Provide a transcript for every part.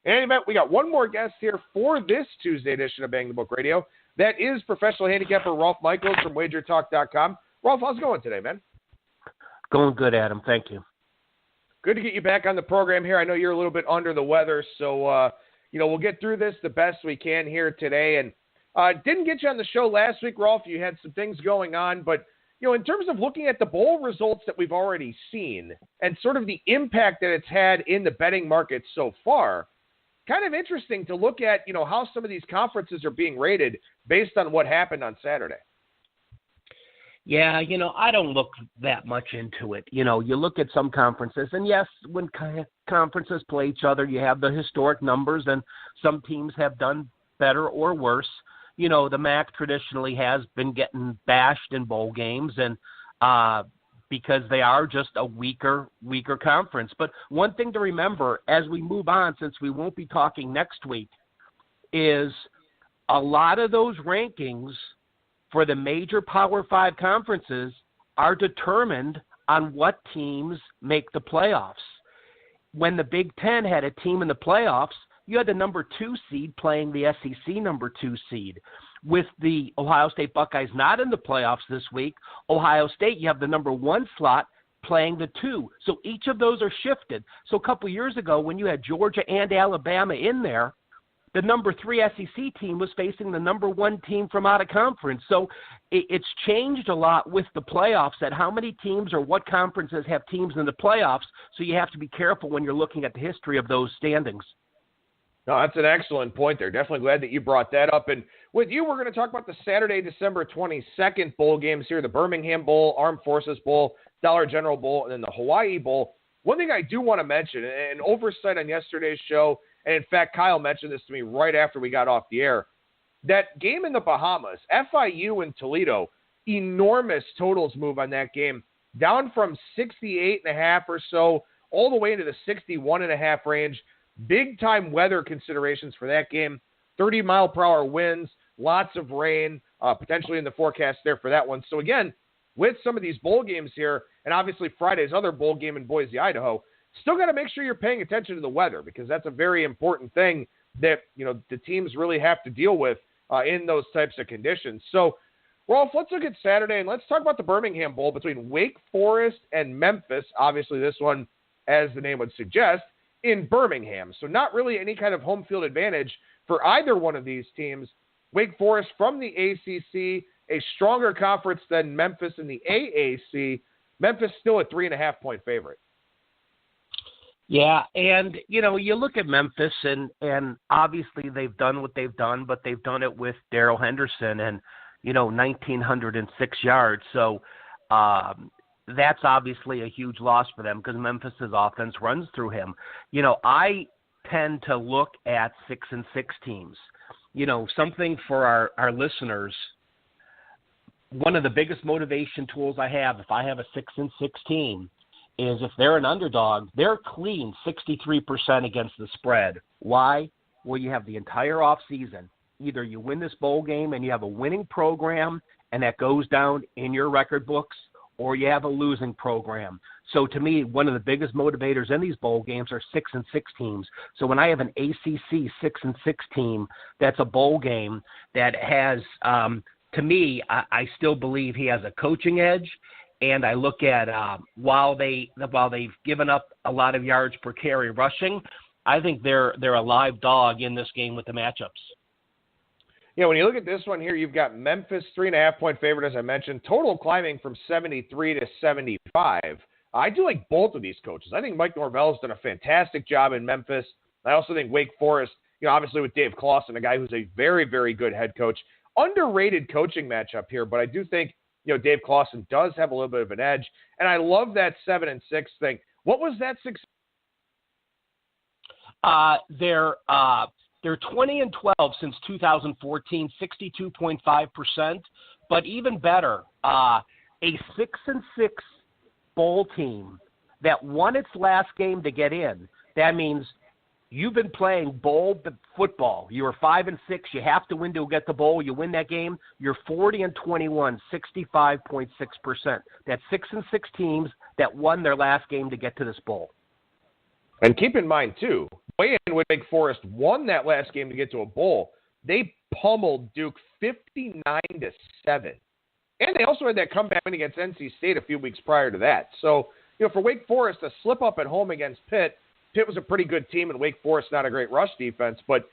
In any event, we got one more guest here for this Tuesday edition of Bang the Book Radio. That is professional handicapper Rolf Michaels from WagerTalk.com. Rolf, how's it going today, man? Going good, Adam. Thank you. Good to get you back on the program here. I know you're a little bit under the weather, so we'll get through this the best we can here today. And didn't get you on the show last week, Rolf. You had some things going on, but in terms of looking at the bowl results that we've already seen and sort of the impact that it's had in the betting market so far, kind of interesting to look at, how some of these conferences are being rated based on what happened on Saturday. Yeah, I don't look that much into it. You look at some conferences, and yes, when conferences play each other, you have the historic numbers, and some teams have done better or worse. The MAC traditionally has been getting bashed in bowl games, and because they are just a weaker conference. But one thing to remember as we move on, since we won't be talking next week, is a lot of those rankings for the major Power 5 conferences are determined on what teams make the playoffs. When the Big Ten had a team in the playoffs, you had the number 2 seed playing the SEC number 2 seed. With the Ohio State Buckeyes not in the playoffs this week, Ohio State, you have the number 1 slot playing the 2. So each of those are shifted. So a couple years ago, when you had Georgia and Alabama in there, the number 3 SEC team was facing the number 1 team from out of conference. So it's changed a lot with the playoffs at how many teams or what conferences have teams in the playoffs. So you have to be careful when you're looking at the history of those standings. No, that's an excellent point there. Definitely glad that you brought that up. And with you, we're going to talk about the Saturday, December 22nd bowl games here, the Birmingham Bowl, Armed Forces Bowl, Dollar General Bowl, and then the Hawaii Bowl. One thing I do want to mention, an oversight on yesterday's show, and in fact, Kyle mentioned this to me right after we got off the air, that game in the Bahamas, FIU and Toledo, enormous totals move on that game, down from 68.5 or so all the way into the 61.5 range. Big-time weather considerations for that game. 30-mile-per-hour winds, lots of rain, potentially in the forecast there for that one. So, again, with some of these bowl games here, and obviously Friday's other bowl game in Boise, Idaho, still got to make sure you're paying attention to the weather because that's a very important thing that, the teams really have to deal with in those types of conditions. So, Rolf, let's look at Saturday, and let's talk about the Birmingham Bowl between Wake Forest and Memphis. Obviously, this one, as the name would suggest, in Birmingham. So not really any kind of home field advantage for either one of these teams. Wake Forest from the ACC, a stronger conference than Memphis in the AAC. Memphis still a 3.5-point favorite. Yeah, and, you look at Memphis, and obviously they've done what they've done, but they've done it with Darrell Henderson and, 1,906 yards. So, that's obviously a huge loss for them because Memphis's offense runs through him. I tend to look at 6-6 teams. Something for our listeners. One of the biggest motivation tools I have, if I have a 6-6 team, is if they're an underdog, they're clean 63% against the spread. Why? Well, you have the entire offseason. Either you win this bowl game and you have a winning program and that goes down in your record books, or you have a losing program. So to me, one of the biggest motivators in these bowl games are 6-6 teams. So when I have an ACC 6-6 team, that's a bowl game that has, to me, I still believe he has a coaching edge. And I look at while they've given up a lot of yards per carry rushing, I think they're a live dog in this game with the matchups. Yeah, when you look at this one here, you've got Memphis 3.5-point favorite, as I mentioned, total climbing from 73 to 75. I do like both of these coaches. I think Mike Norvell's done a fantastic job in Memphis. I also think Wake Forest, obviously with Dave Clawson, a guy who's a very, very good head coach. Underrated coaching matchup here, but I do think, Dave Clawson does have a little bit of an edge. And I love that 7-6 thing. What was that 6? They're 20-12 since 2014, 62.5%. But even better, a 6-6 bowl team that won its last game to get in. That means you've been playing bowl football. You were 5-6. You have to win to get the bowl. You win that game. You're 40-21, 65.6%. That's 6-6 teams that won their last game to get to this bowl. And keep in mind, too, way in when Wake Forest won that last game to get to a bowl, they pummeled Duke 59-7. And they also had that comeback win against NC State a few weeks prior to that. So, for Wake Forest, a slip up at home against Pitt, Pitt was a pretty good team, and Wake Forest not a great rush defense. But,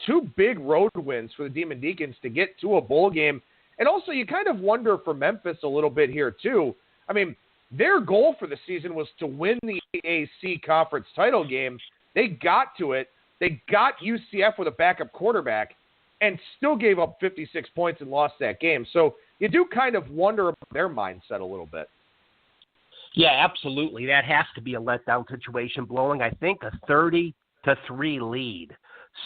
two big road wins for the Demon Deacons to get to a bowl game. And also, you kind of wonder for Memphis a little bit here, too. I mean, their goal for the season was to win the AAC conference title game. They got to it. They got UCF with a backup quarterback and still gave up 56 points and lost that game. So you do kind of wonder about their mindset a little bit. Yeah, absolutely. That has to be a letdown situation, blowing, I think, a 30-3 lead.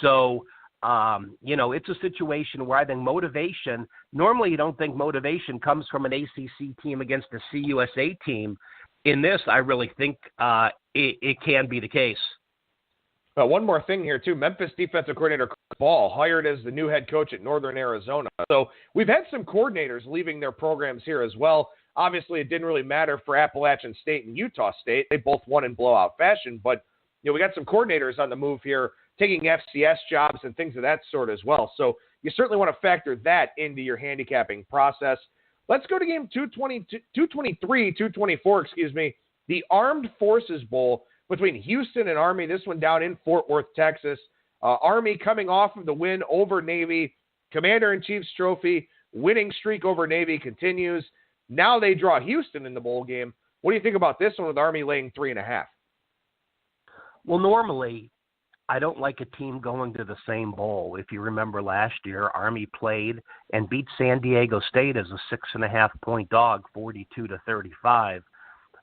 So, it's a situation where I think motivation, normally you don't think motivation comes from an ACC team against a CUSA team. In this, I really think it can be the case. One more thing here, too. Memphis defensive coordinator Chris Ball hired as the new head coach at Northern Arizona. So we've had some coordinators leaving their programs here as well. Obviously, it didn't really matter for Appalachian State and Utah State. They both won in blowout fashion. But, we got some coordinators on the move here, taking FCS jobs and things of that sort as well. So you certainly want to factor that into your handicapping process. Let's go to game 224, the Armed Forces Bowl between Houston and Army. This one down in Fort Worth, Texas. Army coming off of the win over Navy. Commander-in-Chief's trophy, winning streak over Navy continues. Now they draw Houston in the bowl game. What do you think about this one with Army laying 3.5? Well, normally, I don't like a team going to the same bowl. If you remember last year, Army played and beat San Diego State as a 6.5-point dog, 42-35.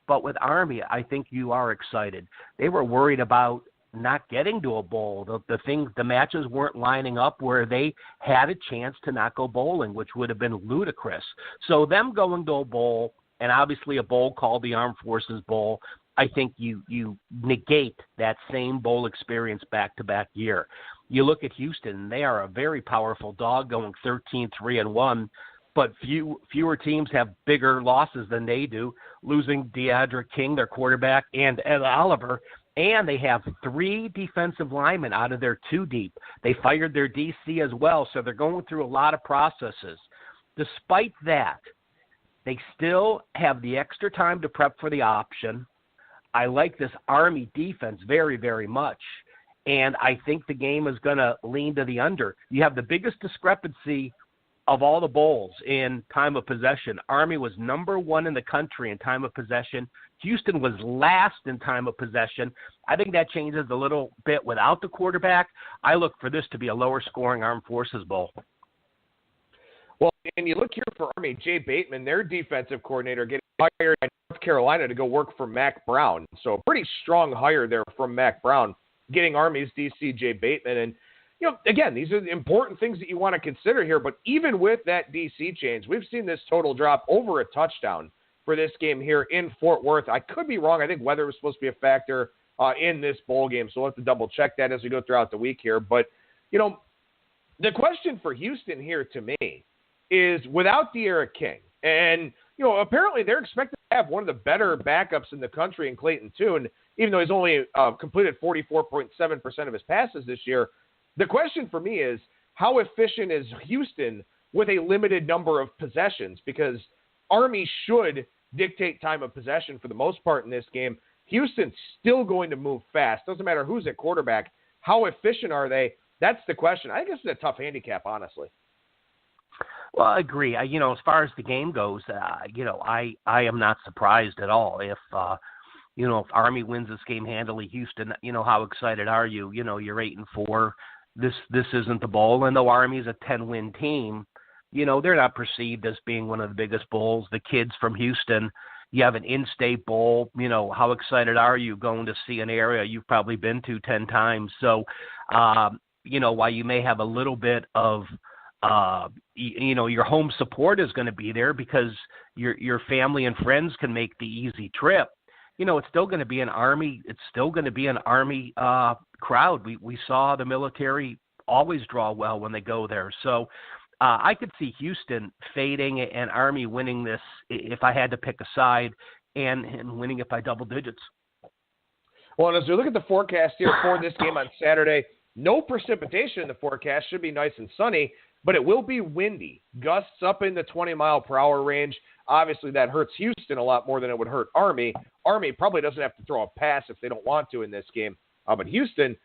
But with Army, I think you are excited. They were worried about not getting to a bowl. The matches weren't lining up where they had a chance to not go bowling, which would have been ludicrous. So them going to a bowl, and obviously a bowl called the Armed Forces Bowl, I think you negate that same bowl experience back-to-back year. You look at Houston, they are a very powerful dog going 13-3-1, but fewer teams have bigger losses than they do, losing DeAndre King, their quarterback, and Ed Oliver, and they have 3 defensive linemen out of their 2 deep. They fired their DC as well, so they're going through a lot of processes. Despite that, they still have the extra time to prep for the option. I like this Army defense very, very much, and I think the game is going to lean to the under. You have the biggest discrepancy of all the bowls in time of possession. Army was number 1 in the country in time of possession. Houston was last in time of possession. I think that changes a little bit without the quarterback. I look for this to be a lower-scoring Armed Forces Bowl. Well, and you look here for Army, Jay Bateman, their defensive coordinator, getting hired by North Carolina to go work for Mac Brown. So a pretty strong hire there from Mac Brown, getting Army's DC, Jay Bateman. And, again, these are the important things that you want to consider here. But even with that DC change, we've seen this total drop over a touchdown for this game here in Fort Worth. I could be wrong. I think weather was supposed to be a factor in this bowl game, so we'll have to double-check that as we go throughout the week here. But, the question for Houston here to me is without De'Ara King, and, apparently they're expected to have one of the better backups in the country in Clayton Tune, even though he's only completed 44.7% of his passes this year. The question for me is, how efficient is Houston with a limited number of possessions? Because Army should dictate time of possession for the most part in this game. Houston's still going to move fast. Doesn't matter who's at quarterback. How efficient are they? That's the question. I think this is a tough handicap, honestly. Well, I agree. As far as the game goes, I am not surprised at all. If Army wins this game handily, Houston, how excited are you? You're 8-4. This isn't the bowl. And though Army's a 10-win team, they're not perceived as being one of the biggest bowls. The kids from Houston, you have an in-state bowl. How excited are you going to see an area you've probably been to 10 times? So, while you may have a little bit of your home support is going to be there because your family and friends can make the easy trip. It's still going to be an Army. It's still going to be an Army crowd. We saw the military always draw well when they go there. So I could see Houston fading and Army winning this if I had to pick a side, and winning it by double digits. Well, and as we look at the forecast here for this game on Saturday, no precipitation in the forecast. Should be nice and sunny, but it will be windy. Gusts up in the 20-mile-per-hour range. Obviously, that hurts Houston a lot more than it would hurt Army. Army probably doesn't have to throw a pass if they don't want to in this game. But Houston,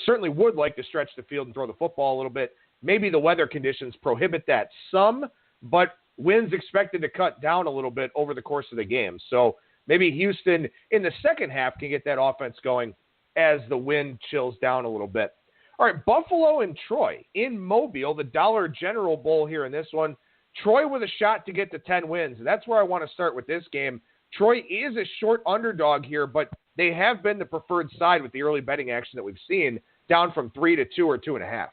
certainly would like to stretch the field and throw the football a little bit. Maybe the weather conditions prohibit that some, but winds expected to cut down a little bit over the course of the game. So maybe Houston in the second half can get that offense going as the wind chills down a little bit. All right, Buffalo and Troy in Mobile, the Dollar General Bowl here in this one. Troy with a shot to get to 10 wins. That's where I want to start with this game. Troy is a short underdog here, but they have been the preferred side with the early betting action that we've seen, down from 3 to 2 or 2.5.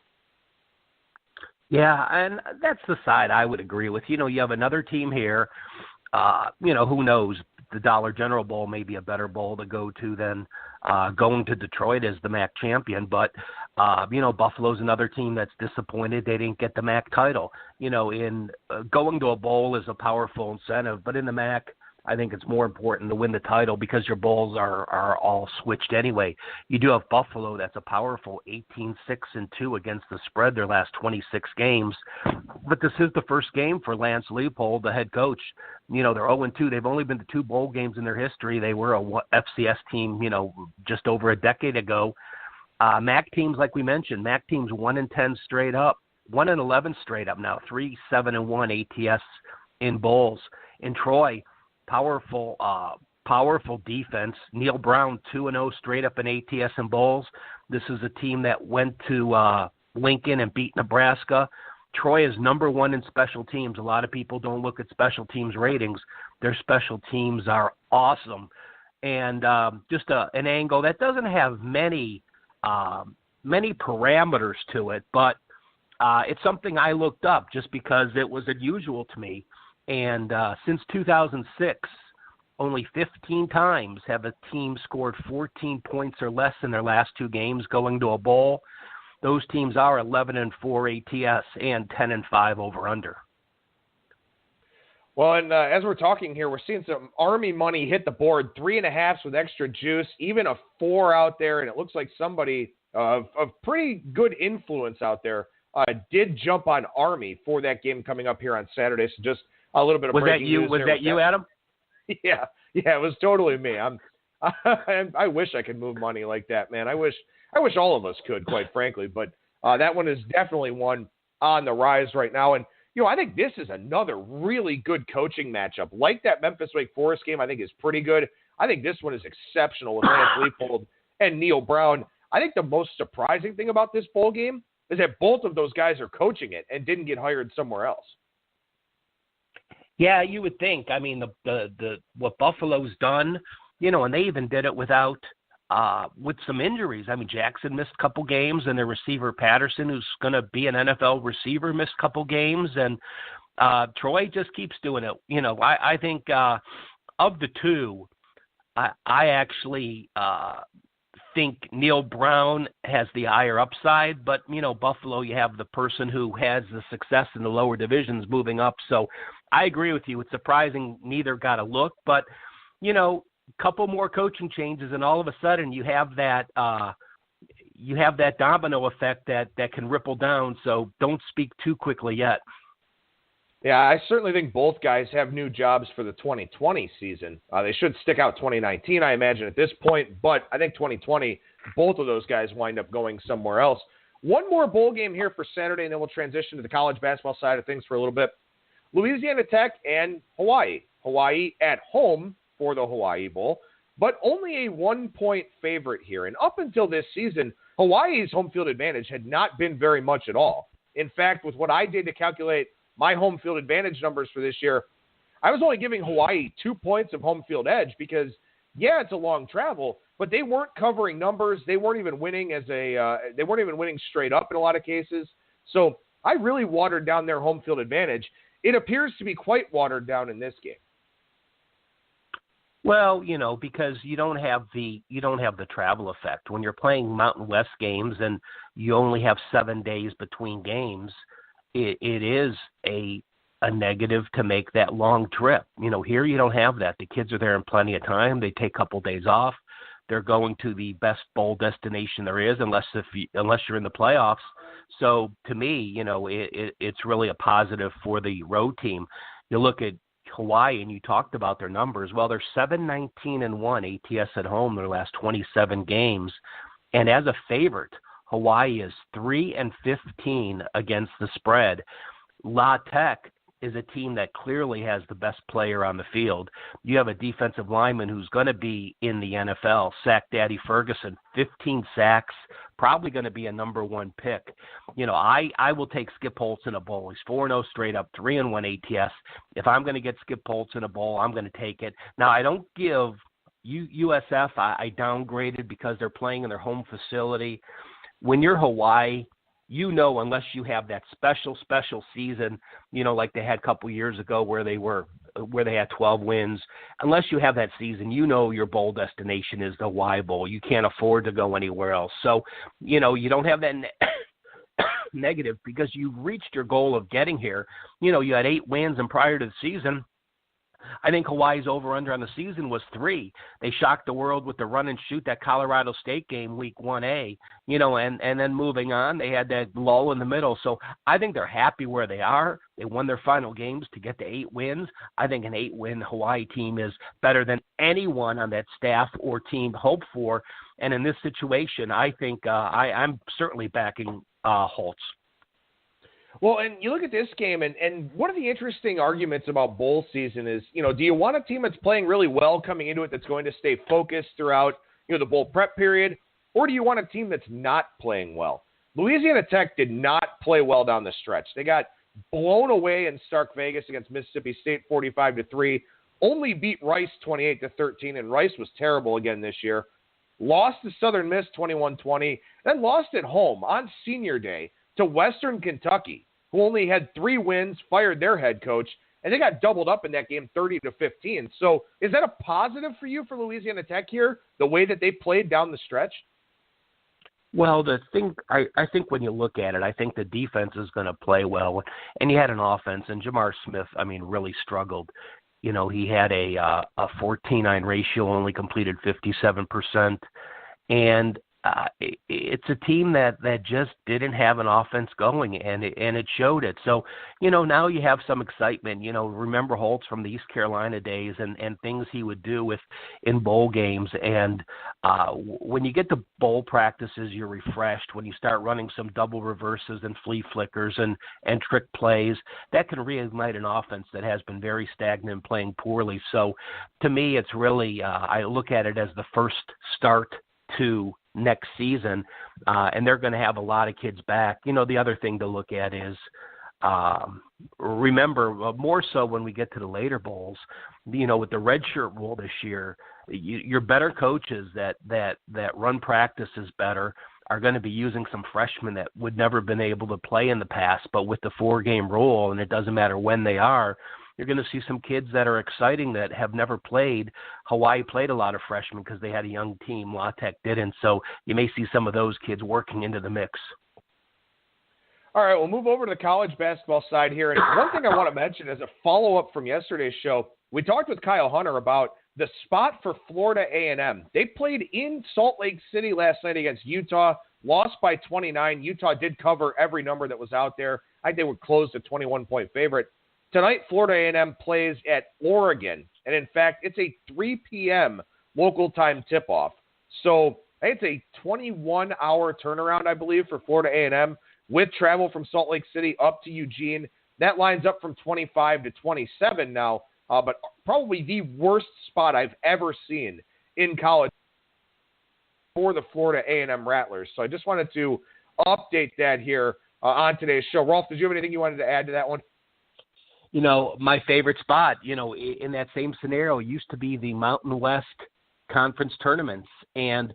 Yeah, and that's the side I would agree with. You have another team here. Who knows? The Dollar General Bowl may be a better bowl to go to than going to Detroit as the MAC champion. But, Buffalo's another team that's disappointed they didn't get the MAC title. In going to a bowl is a powerful incentive, but in the MAC, I think it's more important to win the title because your bowls are all switched anyway. You do have Buffalo that's a powerful 18-6-2 against the spread their last 26 games. But this is the first game for Lance Leipold, the head coach. They're 0-2. They've only been to 2 bowl games in their history. They were a FCS team, just over a decade ago. MAC teams, like we mentioned, MAC teams 1-10 straight up, 1-11 straight up now, 3-7-1 ATS in bowls. In Troy, powerful defense. Neil Brown 2-0 straight up in ATS and bowls. This is a team that went to Lincoln and beat Nebraska. Troy is number 1 in special teams. A lot of people don't look at special teams ratings. Their special teams are awesome. And just an angle that doesn't have many parameters to it, but it's something I looked up just because it was unusual to me. And since 2006, only 15 times have a team scored 14 points or less in their last 2 games going to a bowl. Those teams are 11-4 ATS and 10-5 over/under. Well, and as we're talking here, we're seeing some Army money hit the board, 3.5s with extra juice, even a 4 out there, and it looks like somebody of pretty good influence out there did jump on Army for that game coming up here on Saturday. So just a little bit of breaking news. Was that you, Adam? Yeah, it was totally me. I wish I could move money like that, man. I wish all of us could, quite frankly. But that one is definitely one on the rise right now. And I think this is another really good coaching matchup. Like that Memphis-Wake Forest game, I think is pretty good. I think this one is exceptional with Lance Leipold and Neil Brown. I think the most surprising thing about this bowl game is that both of those guys are coaching it and didn't get hired somewhere else. Yeah, you would think. I mean, the what Buffalo's done, and they even did it with some injuries. I mean, Jackson missed a couple games, and their receiver Patterson, who's going to be an NFL receiver, missed a couple games, and Troy just keeps doing it. I think of the two, I actually think Neil Brown has the higher upside, but Buffalo, you have the person who has the success in the lower divisions moving up. So I agree with you. It's surprising neither got a look, but couple more coaching changes, and all of a sudden you have that domino effect that can ripple down. So don't speak too quickly yet. Yeah, I certainly think both guys have new jobs for the 2020 season. They should stick out 2019, I imagine, at this point, but I think 2020, both of those guys wind up going somewhere else. One more bowl game here for Saturday, and then we'll transition to the college basketball side of things for a little bit. Louisiana Tech and Hawaii. Hawaii at home for the Hawaii Bowl, but only a 1-point favorite here. And up until this season, Hawaii's home field advantage had not been very much at all. In fact, with what I did to calculate my home field advantage numbers for this year, I was only giving Hawaii 2 points of home field edge because, yeah, it's a long travel, but they weren't covering numbers. They weren't even winning they weren't even winning straight up in a lot of cases. So I really watered down their home field advantage. It appears to be quite watered down in this game. Well, because you don't have the travel effect. When you're playing Mountain West games and you only have 7 days between games, it is a negative to make that long trip. Here you don't have that. The kids are there in plenty of time. They take a couple days off. they're going to the best bowl destination there is, unless you're in the playoffs. So to me, it's really a positive for the road team. You look at Hawaii, and you talked about their numbers. Well, they're 7-19-1 ATS at home their last 27 games, and as a favorite, Hawaii is 3-15 against the spread. La Tech is a team that clearly has the best player on the field. You have a defensive lineman who's going to be in the NFL, Sack Daddy Ferguson, 15 sacks, probably going to be a number one pick. I will take Skip Holtz in a bowl. He's 4-0 straight up, 3-1 ATS. If I'm going to get Skip Holtz in a bowl, I'm going to take it. Now, I don't give USF, I downgraded because they're playing in their home facility. When you're Hawaii, unless you have that special season, like they had a couple years ago where they had 12 wins, unless you have that season, your bowl destination is the Hawaii Bowl. You can't afford to go anywhere else. So, you don't have that negative because you've reached your goal of getting here. You had 8 wins, and prior to the season, I think Hawaii's over-under on the season was 3. They shocked the world with the run and shoot, that Colorado State game, week 1A, and then moving on, they had that lull in the middle. So I think they're happy where they are. They won their final games to get to 8 wins. I think an 8-win Hawaii team is better than anyone on that staff or team hoped for. And in this situation, I think I'm certainly backing Holtz. Well, and you look at this game, and one of the interesting arguments about bowl season is, do you want a team that's playing really well coming into it that's going to stay focused throughout, the bowl prep period, or do you want a team that's not playing well? Louisiana Tech did not play well down the stretch. They got blown away in Stark Vegas against Mississippi State 45-3, only beat Rice 28-13, and Rice was terrible again this year. Lost to Southern Miss 21-20, then lost at home on Senior Day to Western Kentucky, who only had 3 wins, fired their head coach, and they got doubled up in that game 30-15. So is that a positive for you for Louisiana Tech here, the way that they played down the stretch? Well, I think when you look at it, I think the defense is going to play well. And you had an offense, and Jamar Smith, really struggled. He had a 14-9 ratio, only completed 57%. And it's a team that just didn't have an offense going, and it showed it. So, now you have some excitement. Remember Holtz from the East Carolina days and things he would do in bowl games. And when you get to bowl practices, you're refreshed. When you start running some double reverses and flea flickers and trick plays, that can reignite an offense that has been very stagnant, playing poorly. So to me, it's really, I look at it as the first start to next season, and they're going to have a lot of kids back. The other thing to look at is, remember, more so when we get to the later bowls, with the redshirt rule this year, your better coaches that run practices better are going to be using some freshmen that would never have been able to play in the past. But with the 4-game rule, and it doesn't matter when they are, you're going to see some kids that are exciting that have never played. Hawaii played a lot of freshmen because they had a young team. La Tech didn't. So you may see some of those kids working into the mix. All right, we'll move over to the college basketball side here. And one thing I want to mention as a follow-up from yesterday's show, we talked with Kyle Hunter about the spot for Florida A&M. They played in Salt Lake City last night against Utah, lost by 29. Utah did cover every number that was out there. I think they were close to 21-point favorite. Tonight, Florida A&M plays at Oregon, and in fact, it's a 3 p.m. local time tip-off. So it's a 21-hour turnaround, I believe, for Florida A&M with travel from Salt Lake City up to Eugene. That lines up from 25 to 27 now, but probably the worst spot I've ever seen in college for the Florida A&M Rattlers. So I just wanted to update that here on today's show. Rolf, did you have anything you wanted to add to that one? My favorite spot, in that same scenario used to be the Mountain West Conference tournaments. And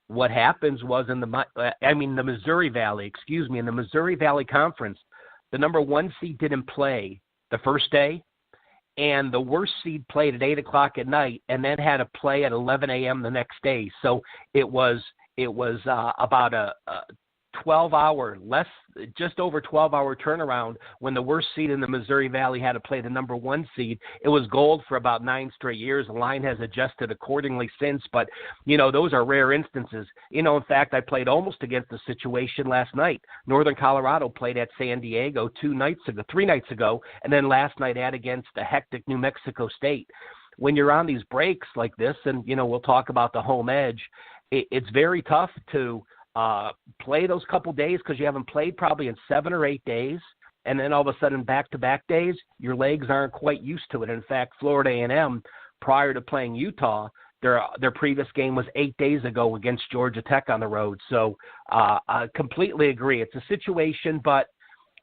what happens was in the Missouri Valley, in the Missouri Valley Conference, the number 1 seed didn't play the first day, and the worst seed played at 8 o'clock at night and then had to play at 11 a.m. the next day. So it was about a just over 12-hour turnaround when the worst seed in the Missouri Valley had to play the number 1 seed. It was gold for about 9 straight years. The line has adjusted accordingly since, but, those are rare instances. In fact, I played almost against the situation last night. Northern Colorado played at San Diego 3 nights ago, and then last night against the hectic New Mexico State. When you're on these breaks like this, and, we'll talk about the home edge, it's very tough to play those couple days because you haven't played probably in 7 or 8 days, and then all of a sudden back-to-back days, your legs aren't quite used to it. In fact, Florida A&M, prior to playing Utah, their previous game was 8 days ago against Georgia Tech on the road. So I completely agree. It's a situation, but,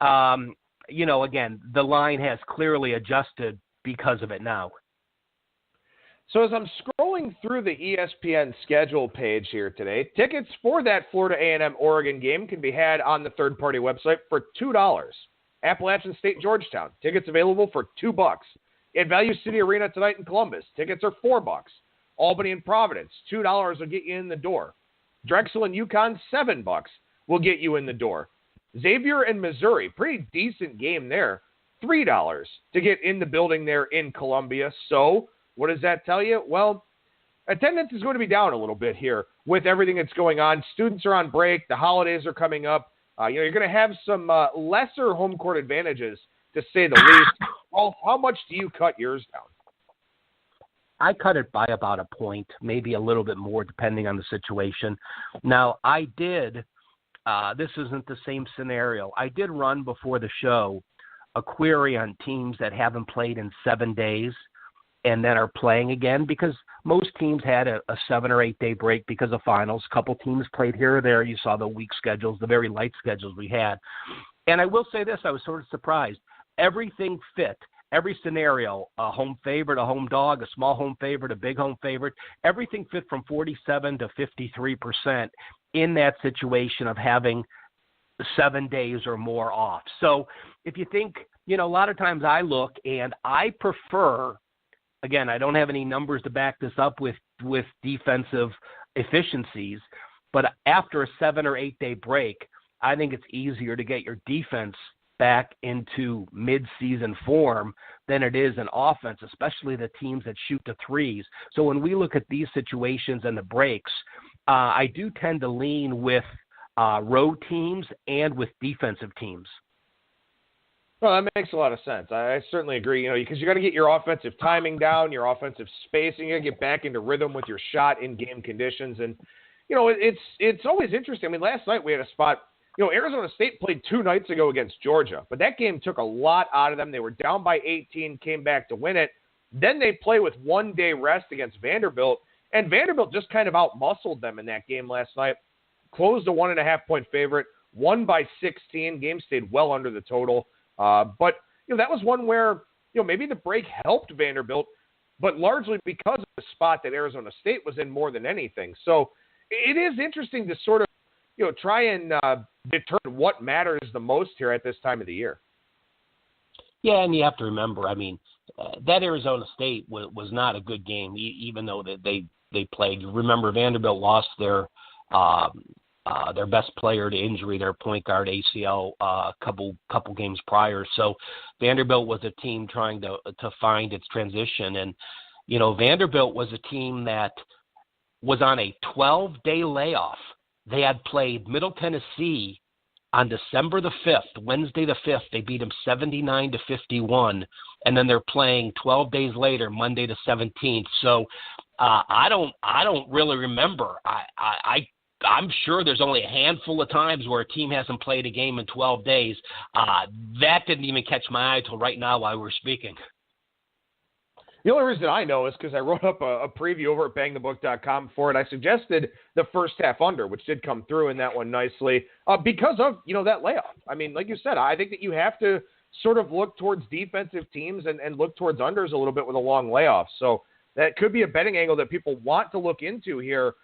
again, the line has clearly adjusted because of it now. So as I'm scrolling through the ESPN schedule page here today, tickets for that Florida A&M Oregon game can be had on the third-party website for $2. Appalachian State Georgetown, tickets available for $2. At Value City Arena tonight in Columbus, tickets are $4. Albany and Providence, $2 will get you in the door. Drexel and UConn, $7 will get you in the door. Xavier and Missouri, pretty decent game there, $3 to get in the building there in Columbia. So what does that tell you? Well, attendance is going to be down a little bit here with everything that's going on. Students are on break. The holidays are coming up. You're going to have some lesser home court advantages, to say the least. Well, how much do you cut yours down? I cut it by about a point, maybe a little bit more, depending on the situation. Now, I did, this isn't the same scenario. I did run before the show a query on teams that haven't played in 7 days and then are playing again, because most teams had a 7 or 8 day break because of finals. A couple teams played here or there. You saw the weak schedules, the very light schedules we had. And I will say this, I was sort of surprised. Everything fit. Every scenario, a home favorite, a home dog, a small home favorite, a big home favorite, everything fit from 47 to 53% in that situation of having 7 days or more off. So if you think, a lot of times I look and I prefer, again, I don't have any numbers to back this up with defensive efficiencies, but after a 7 or 8 day break, I think it's easier to get your defense back into mid-season form than it is in offense, especially the teams that shoot the threes. So when we look at these situations and the breaks, I do tend to lean with road teams and with defensive teams. Well, that makes a lot of sense. I certainly agree, because you got to get your offensive timing down, your offensive spacing, you got to get back into rhythm with your shot in game conditions. And, it's always interesting. I mean, last night we had a spot, Arizona State played 2 nights ago against Georgia, but that game took a lot out of them. They were down by 18, came back to win it. Then they play with 1 day rest against Vanderbilt, and Vanderbilt just kind of out-muscled them in that game last night. Closed a 1.5-point favorite, won by 16. Game stayed well under the total. But that was one where, maybe the break helped Vanderbilt, but largely because of the spot that Arizona State was in more than anything. So it is interesting to sort of, try and determine what matters the most here at this time of the year. Yeah, and you have to remember, that Arizona State was not a good game, even though they played. Remember, Vanderbilt lost their best player to injury, their point guard ACL, a couple games prior. So Vanderbilt was a team trying to find its transition. And, Vanderbilt was a team that was on a 12-day layoff. They had played Middle Tennessee on December the 5th, Wednesday the 5th. They beat them 79-51, and then they're playing 12 days later, Monday the 17th. So I don't really remember. I'm sure there's only a handful of times where a team hasn't played a game in 12 days. That didn't even catch my eye till right now while we're speaking. The only reason I know is because I wrote up a preview over at BangTheBook.com for it. I suggested the first half under, which did come through in that one nicely because of, that layoff. I mean, like you said, I think that you have to sort of look towards defensive teams and look towards unders a little bit with a long layoff. So that could be a betting angle that people want to look into here,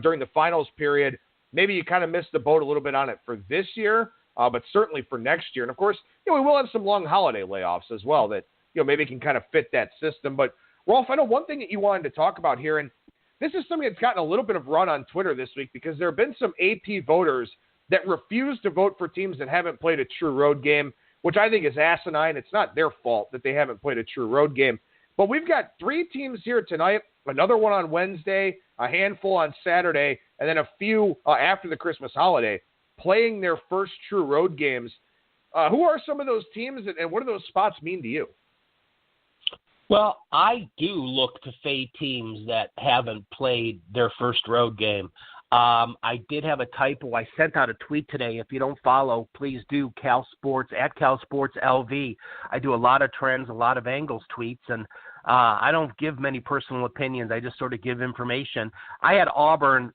during the finals period. Maybe you kind of missed the boat a little bit on it for this year, but certainly for next year. And, of course, we will have some long holiday layoffs as well that, maybe can kind of fit that system. But, Rolf, I know one thing that you wanted to talk about here, and this is something that's gotten a little bit of run on Twitter this week because there have been some AP voters that refuse to vote for teams that haven't played a true road game, which I think is asinine. It's not their fault that they haven't played a true road game. But we've got 3 teams here tonight, another one on Wednesday, a handful on Saturday, and then a few after the Christmas holiday playing their first true road games. Who are some of those teams, and what do those spots mean to you? Well, I do look to fade teams that haven't played their first road game. I did have a typo. I sent out a tweet today. If you don't follow, please do. Cal Sports, at Cal Sports LV. I do a lot of trends, a lot of angles tweets, and I don't give many personal opinions. I just sort of give information. I had Auburn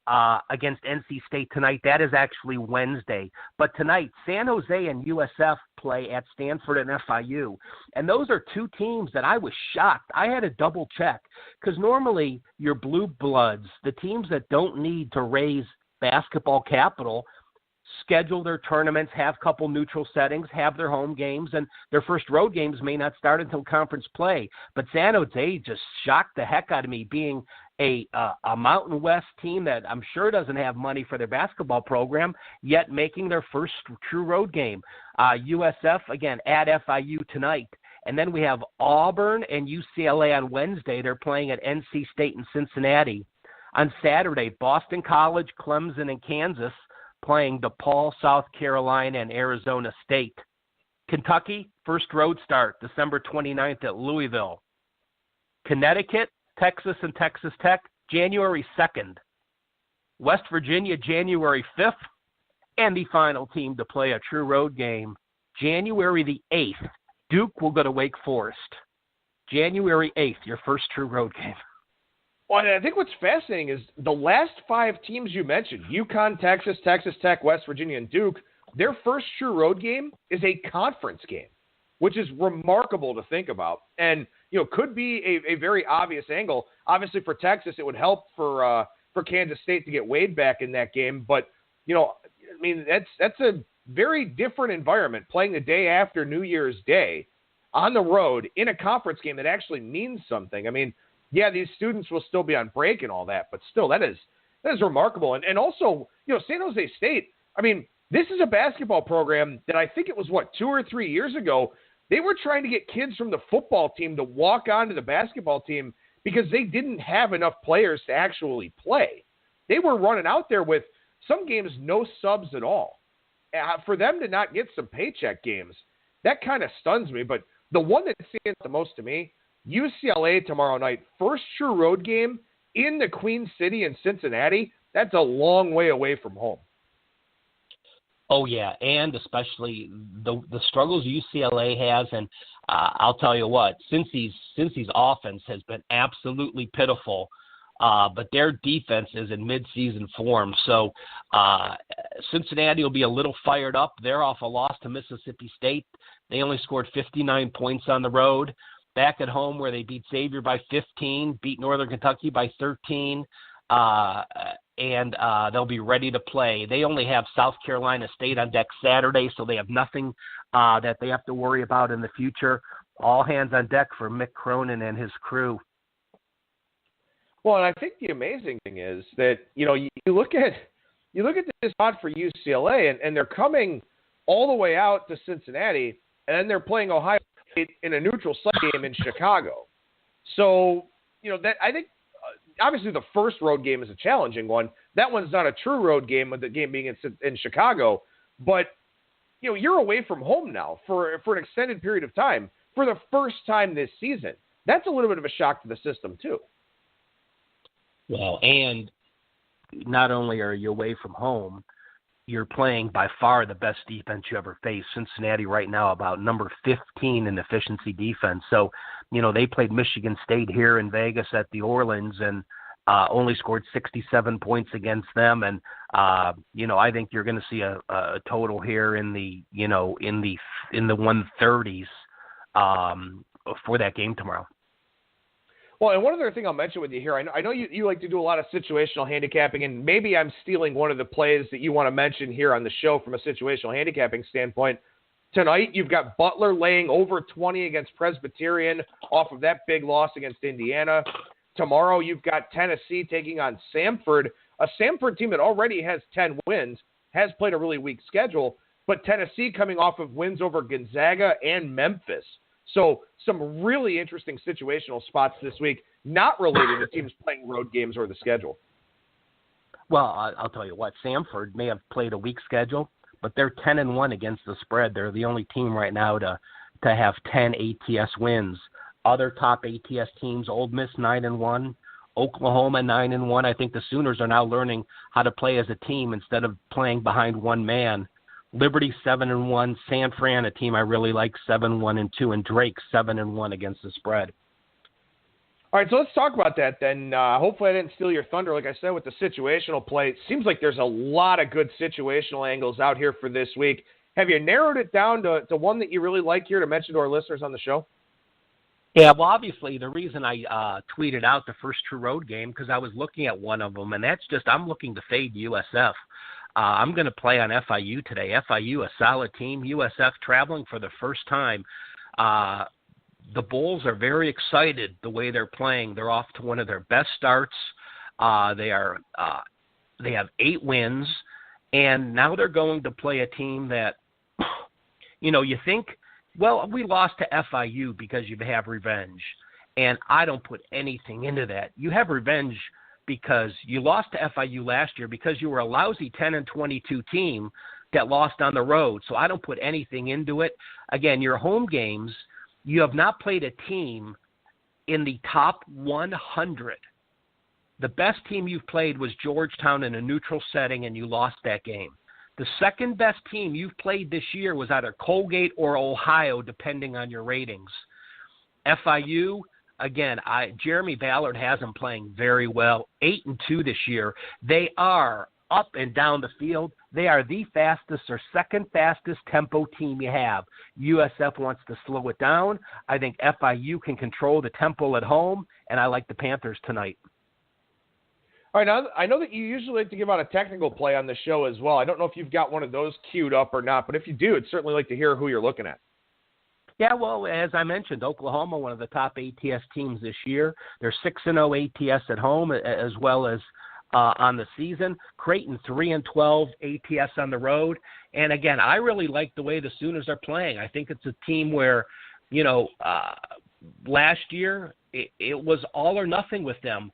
against NC State tonight. That is actually Wednesday. But tonight, San Jose and USF play at Stanford and FIU. And those are 2 teams that I was shocked. I had to double check because normally your blue bloods, the teams that don't need to raise basketball capital, schedule their tournaments, have a couple neutral settings, have their home games, and their first road games may not start until conference play. But San Jose just shocked the heck out of me, being a Mountain West team that I'm sure doesn't have money for their basketball program, yet making their first true road game. USF, again, at FIU tonight. And then we have Auburn and UCLA on Wednesday. They're playing at NC State and Cincinnati. On Saturday, Boston College, Clemson, and Kansas playing DePaul, South Carolina, and Arizona State. Kentucky, first road start, December 29th at Louisville. Connecticut, Texas, and Texas Tech, January 2nd. West Virginia, January 5th. And the final team to play a true road game, January the 8th. Duke will go to Wake Forest. January 8th, your first true road game. Well, I think what's fascinating is the last 5 teams you mentioned, UConn, Texas, Texas Tech, West Virginia, and Duke, their first true road game is a conference game, which is remarkable to think about. And, could be a very obvious angle. Obviously for Texas, it would help for Kansas State to get Wade back in that game. But, that's a very different environment, playing the day after New Year's Day on the road in a conference game that actually means something. Yeah, these students will still be on break and all that, but still, that is remarkable. And also, San Jose State, this is a basketball program that I think it was, 2 or 3 years ago, they were trying to get kids from the football team to walk onto the basketball team because they didn't have enough players to actually play. They were running out there with some games no subs at all. For them to not get some paycheck games, that kind of stuns me. But the one that stands the most to me, UCLA tomorrow night, first true road game in the Queen City in Cincinnati. That's a long way away from home. Oh, yeah, and especially the struggles UCLA has, and I'll tell you what, Cincy's offense has been absolutely pitiful, but their defense is in midseason form. So Cincinnati will be a little fired up. They're off a loss to Mississippi State. They only scored 59 points on the road. Back at home where they beat Xavier by 15, beat Northern Kentucky by 13, and they'll be ready to play. They only have South Carolina State on deck Saturday, so they have nothing that they have to worry about in the future. All hands on deck for Mick Cronin and his crew. Well, and I think the amazing thing is that, you look at this spot for UCLA, and they're coming all the way out to Cincinnati, and then they're playing Ohio State in a neutral site game in Chicago. So, that I think obviously the first road game is a challenging one. That one's not a true road game, with the game being in Chicago. But, you're away from home now for an extended period of time for the first time this season. That's a little bit of a shock to the system, too. Well, and not only are you away from home, you're playing by far the best defense you ever faced. Cincinnati right now about number 15 in efficiency defense. So, they played Michigan State here in Vegas at the Orleans and only scored 67 points against them. And, I think you're going to see a total here in the 130s for that game tomorrow. Well, and one other thing I'll mention with you here, I know you like to do a lot of situational handicapping, and maybe I'm stealing one of the plays that you want to mention here on the show from a situational handicapping standpoint. Tonight, you've got Butler laying over 20 against Presbyterian off of that big loss against Indiana. Tomorrow, you've got Tennessee taking on Samford, a Samford team that already has 10 wins. has played a really weak schedule, but Tennessee coming off of wins over Gonzaga and Memphis. So some really interesting situational spots this week, not related to teams playing road games or the schedule. Well, I'll tell you what, Samford may have played a weak schedule, but they're 10-1 against the spread. They're the only team right now to have 10 ATS wins. Other top ATS teams, Ole Miss 9-1, Oklahoma 9-1. I think the Sooners are now learning how to play as a team instead of playing behind one man. Liberty 7-1, San Fran, a team I really like, 7-1-2, and Drake 7-1 against the spread. All right, so let's talk about that then. Hopefully I didn't steal your thunder. Like I said, with the situational play, it seems like there's a lot of good situational angles out here for this week. Have you narrowed it down to one that you really like here to mention to our listeners on the show? Yeah, well, obviously, the reason I tweeted out the first true road game, because I was looking at one of them, and that's just I'm looking to fade USF. I'm going to play on FIU today. FIU, a solid team. USF traveling for the first time. The Bulls are very excited the way they're playing. They're off to one of their best starts. They have 8 wins, and now they're going to play a team that, you think, well, we lost to FIU because you have revenge, and I don't put anything into that. You have revenge because you lost to FIU last year because you were a lousy 10-22 team that lost on the road. So I don't put anything into it. Again, your home games, you have not played a team in the top 100. The best team you've played was Georgetown in a neutral setting, and you lost that game. The second best team you've played this year was either Colgate or Ohio, depending on your ratings. FIU, again, Jeremy Ballard has them playing very well. 8-2 this year. They are up and down the field. They are the fastest or second fastest tempo team you have. USF wants to slow it down. I think FIU can control the tempo at home, and I like the Panthers tonight. All right, now, I know that you usually like to give out a technical play on the show as well. I don't know if you've got one of those queued up or not, but if you do, I'd certainly like to hear who you're looking at. Yeah, well, as I mentioned, Oklahoma, one of the top ATS teams this year. They're 6-0 ATS at home as well as on the season. Creighton 3-12 ATS on the road. And again, I really like the way the Sooners are playing. I think it's a team where, last year it was all or nothing with them.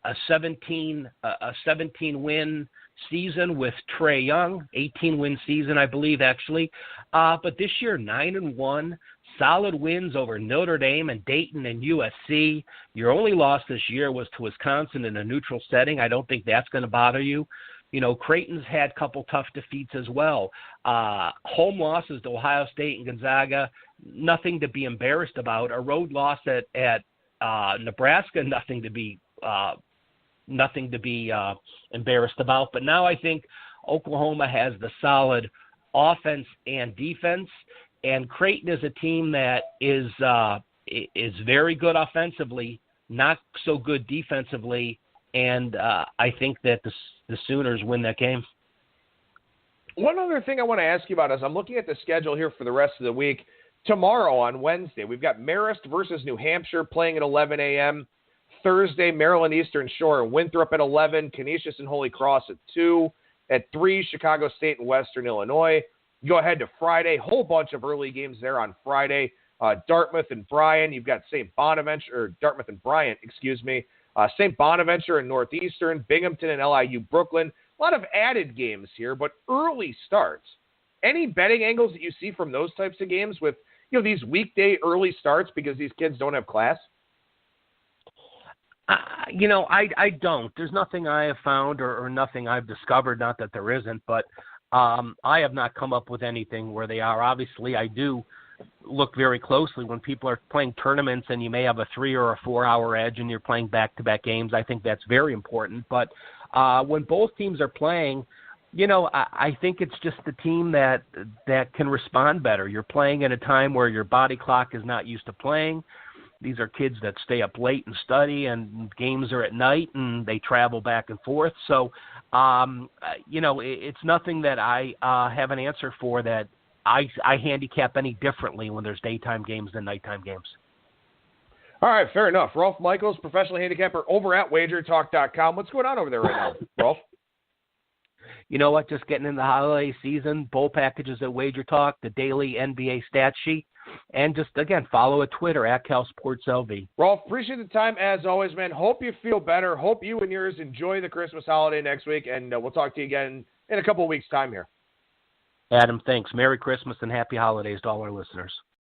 A 17-win season with Trae Young, 18-win season, I believe, actually. But this year, 9-1, solid wins over Notre Dame and Dayton and USC. Your only loss this year was to Wisconsin in a neutral setting. I don't think that's going to bother you. Creighton's had a couple tough defeats as well. Home losses to Ohio State and Gonzaga, nothing to be embarrassed about. A road loss at Nebraska, nothing to be embarrassed about. But now I think Oklahoma has the solid offense and defense, and Creighton is a team that is very good offensively, not so good defensively, and I think that the Sooners win that game. One other thing I want to ask you about is I'm looking at the schedule here for the rest of the week. Tomorrow on Wednesday, we've got Marist versus New Hampshire playing at 11 a.m. Thursday, Maryland Eastern Shore and Winthrop at 11, Canisius and Holy Cross at 2, at 3, Chicago State and Western Illinois. You go ahead to Friday, whole bunch of early games there on Friday. Dartmouth and Bryan, you've got Dartmouth and Bryant, St. Bonaventure and Northeastern, Binghamton and LIU Brooklyn. A lot of added games here, but early starts. Any betting angles that you see from those types of games with these weekday early starts because these kids don't have class? I don't. There's nothing I have found or nothing I've discovered, not that there isn't, but I have not come up with anything where they are. Obviously, I do look very closely when people are playing tournaments and you may have a 3 or a 4 hour edge and you're playing back-to-back games. I think that's very important. But when both teams are playing, I think it's just the team that can respond better. You're playing at a time where your body clock is not used to playing. These are kids that stay up late and study, and games are at night, and they travel back and forth. So, it's nothing that I have an answer for that I handicap any differently when there's daytime games than nighttime games. All right, fair enough. Rolf Michaels, professional handicapper over at WagerTalk.com. What's going on over there right now, Rolf? you know what, just getting in the holiday season, bowl packages at Wager Talk, the daily NBA stat sheet, and just, again, follow at Twitter at CalSportsLV. Rolf, appreciate the time as always, man. Hope you feel better. Hope you and yours enjoy the Christmas holiday next week, and we'll talk to you again in a couple of weeks' time here. Adam, thanks. Merry Christmas and happy holidays to all our listeners.